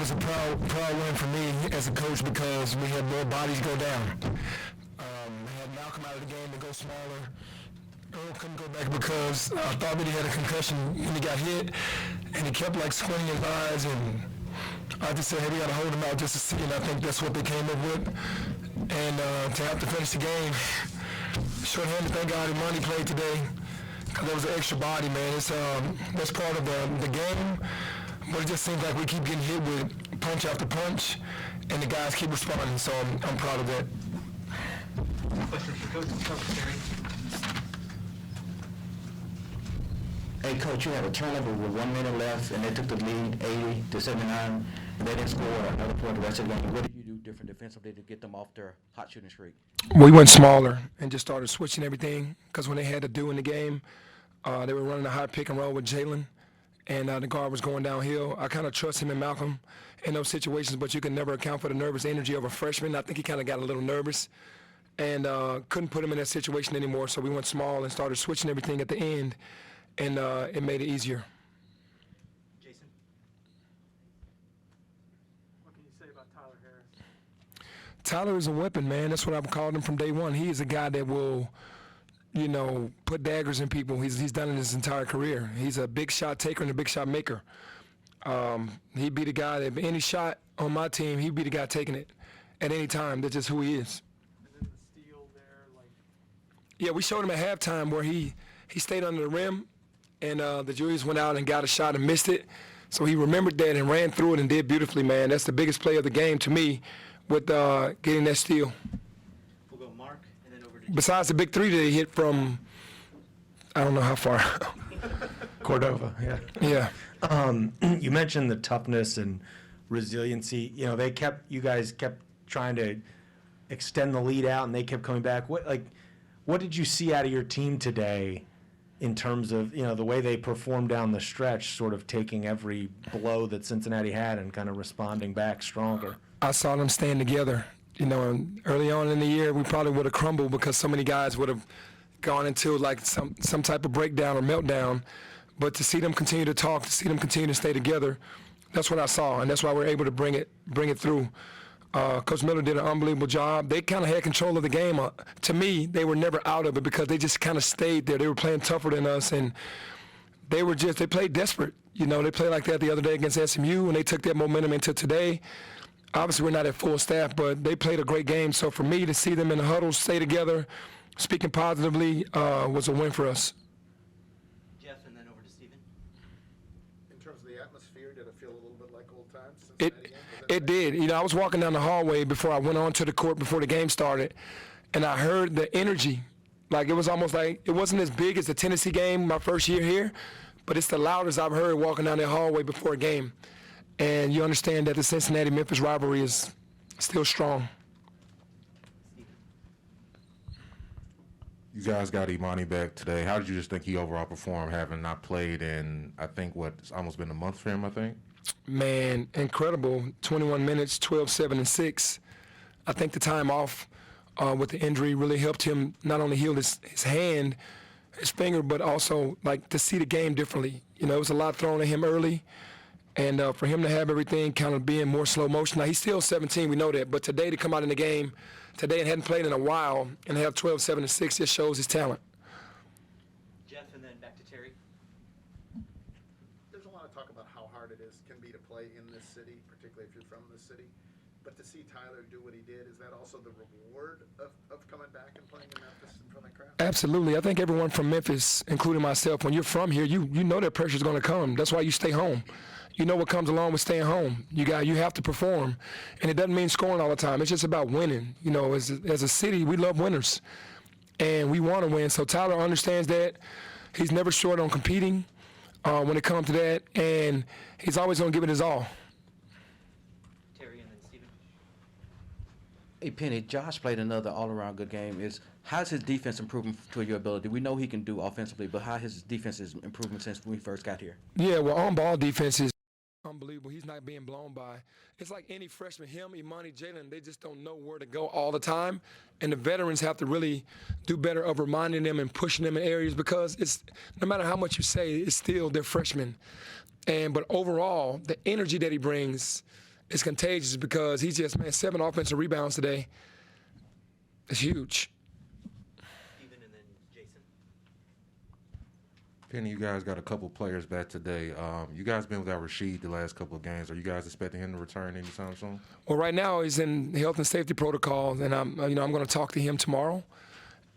was a proud win for me as a coach because we had more bodies go down. We had Malcolm out of the game to go smaller. Earl couldn't go back because I thought that he had a concussion when he got hit, and he kept like squinting his eyes, and I just said, hey, we got to hold him out just to see, and I think that's what they came up with. And to have to finish the game, shorthanded, thank God Imani played today because there was an extra body, man. That's part of the game, but it just seems like we keep getting hit with punch after punch, and the guys keep responding, so I'm proud of that. Question for Coach Terry. Hey, Coach, you had a turnover with 1 minute left, and they took the lead 80-79, and they didn't score another point the rest of the game. What did you do different defensively to get them off their hot shooting streak? We went smaller and just started switching everything because when they had to do in the game, they were running a high pick and roll with Jalen, and the guard was going downhill. I kind of trust him and Malcolm in those situations, but you can never account for the nervous energy of a freshman. I think he kind of got a little nervous and couldn't put him in that situation anymore, so we went small and started switching everything at the end, and it made it easier. Jason? What can you say about Tyler Harris? Tyler is a weapon, man. That's what I've called him from day one. He is a guy that will, put daggers in people. He's done it his entire career. He's a big shot taker and a big shot maker. He'd be the guy that, any shot on my team, he'd be the guy taking it at any time. That's just who he is. And then the steal there, Yeah, we showed him at halftime where he stayed under the rim, and the Julius went out and got a shot and missed it. So he remembered that and ran through it and did beautifully, man. That's the biggest play of the game to me with getting that steal. We'll go Mark, and then over to Besides the big three that he hit from, I don't know how far. Cordova, yeah. Yeah. You mentioned the toughness and resiliency. You guys kept trying to extend the lead out, and they kept coming back. What did you see out of your team today in terms of, the way they performed down the stretch, sort of taking every blow that Cincinnati had and kind of responding back stronger? I saw them stand together. And early on in the year, we probably would have crumbled because so many guys would have gone into like some type of breakdown or meltdown. But to see them continue to talk, to see them continue to stay together, that's what I saw, and that's why we're able to bring it through. Coach Miller did an unbelievable job. They kind of had control of the game. To me, they were never out of it because they just kind of stayed there. They were playing tougher than us, and they played desperate. They played like that the other day against SMU, and they took that momentum into today. Obviously, we're not at full staff, but they played a great game. So for me to see them in the huddle, stay together, speaking positively, was a win for us. Jeff, and then over to Stephen. In terms of the atmosphere, did it feel a little bit like old times? It did. I was walking down the hallway before I went onto the court before the game started, and I heard the energy. Like, it was almost like it wasn't as big as the Tennessee game my first year here, but it's the loudest I've heard walking down that hallway before a game. And you understand that the Cincinnati-Memphis rivalry is still strong. You guys got Imani back today. How did you just think he overall performed, having not played in, I think, it's almost been a month for him, I think? Man, incredible. 21 minutes, 12, 7, and 6. I think the time off with the injury really helped him not only heal his hand, his finger, but also like to see the game differently. It was a lot thrown at him early, and for him to have everything kind of being more slow motion. Now, he's still 17, we know that, but today to come out in the game today and hadn't played in a while and have 12, 7, and 6 just shows his talent. Jeff, and then back to Terry. There's a lot of talk about how hard it can be to play in this city, particularly if you're from this city. But to see Tyler do what he did, is that also the reward of coming back and playing in Memphis in front of the crowd? Absolutely. I think everyone from Memphis, including myself, when you're from here, you know that pressure's going to come. That's why you stay home. You know what comes along with staying home. You have to perform, and it doesn't mean scoring all the time. It's just about winning. As a city, we love winners, and we want to win. So Tyler understands that. He's never short on competing when it comes to that, and he's always going to give it his all. Terry, and then Stephen. Hey, Penny, Josh played another all-around good game. How's his defense improving to your ability? We know he can do offensively, but how his defense is improving since we first got here? Yeah, well, on-ball defense is unbelievable. He's not being blown by. It's like any freshman, him, Imani, Jalen, they just don't know where to go all the time. And the veterans have to really do better of reminding them and pushing them in areas because it's no matter how much you say, it's still they're freshmen. But overall, the energy that he brings it's contagious because he's just, man, 7 offensive rebounds today. It's huge. Steven and then Jason. Penny, you guys got a couple players back today. You guys been without Rasheed the last couple of games. Are you guys expecting him to return anytime soon? Well, right now he's in health and safety protocols, and I'm going to talk to him tomorrow,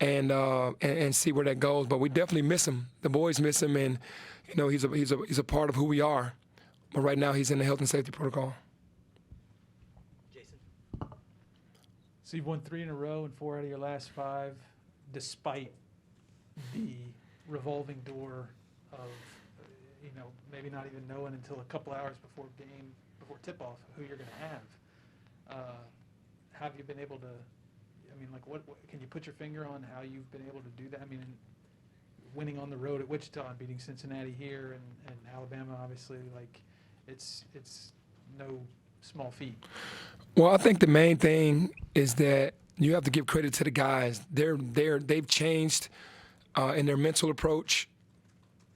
and see where that goes. But we definitely miss him. The boys miss him, and he's a part of who we are. But right now he's in the health and safety protocol. Jason. So you've won 3 in a row and 4 out of your last 5, despite the revolving door of, maybe not even knowing until a couple hours before tip-off who you're going to have. Have you been able to, what can you put your finger on how you've been able to do that? Winning on the road at Wichita and beating Cincinnati here and Alabama, obviously, it's no small feat. Well, I think the main thing is that you have to give credit to the guys. They've changed in their mental approach,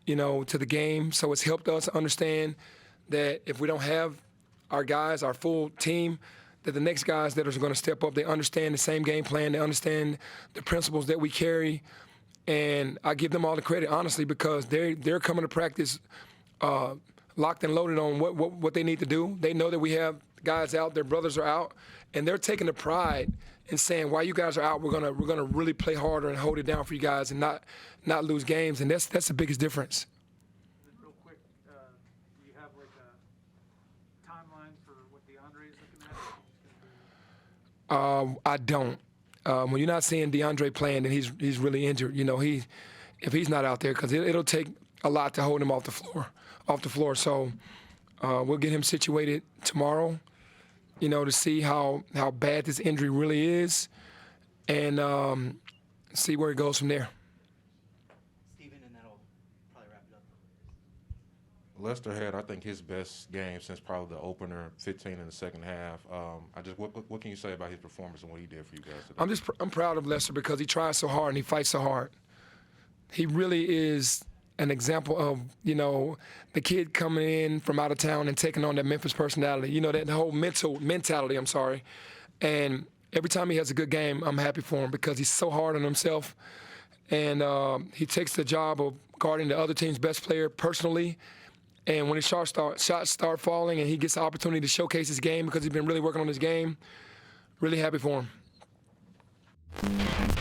to the game. So it's helped us understand that if we don't have our guys, our full team, that the next guys that are going to step up, they understand the same game plan, they understand the principles that we carry, and I give them all the credit, honestly, because they're coming to practice locked and loaded on what they need to do. They know that we have guys out, their brothers are out, and they're taking the pride in saying, while you guys are out, we're gonna really play harder and hold it down for you guys and not lose games, and that's the biggest difference. And then real quick, do you have a timeline for what DeAndre is looking at? I don't. When you're not seeing DeAndre playing, then he's really injured. If he's not out there, because it'll take a lot to hold him off the floor. So we'll get him situated tomorrow, to see how bad this injury really is, and see where it goes from there. Steven, and that'll probably wrap it up. Lester had, I think, his best game since probably the opener, 15 in the second half. What can you say about his performance and what he did for you guys today? I'm proud of Lester because he tries so hard and he fights so hard. He really is an example of, the kid coming in from out of town and taking on that Memphis personality, that whole mentality, and every time he has a good game, I'm happy for him because he's so hard on himself, and he takes the job of guarding the other team's best player personally, and when his shots start falling and he gets the opportunity to showcase his game because he's been really working on his game, really happy for him.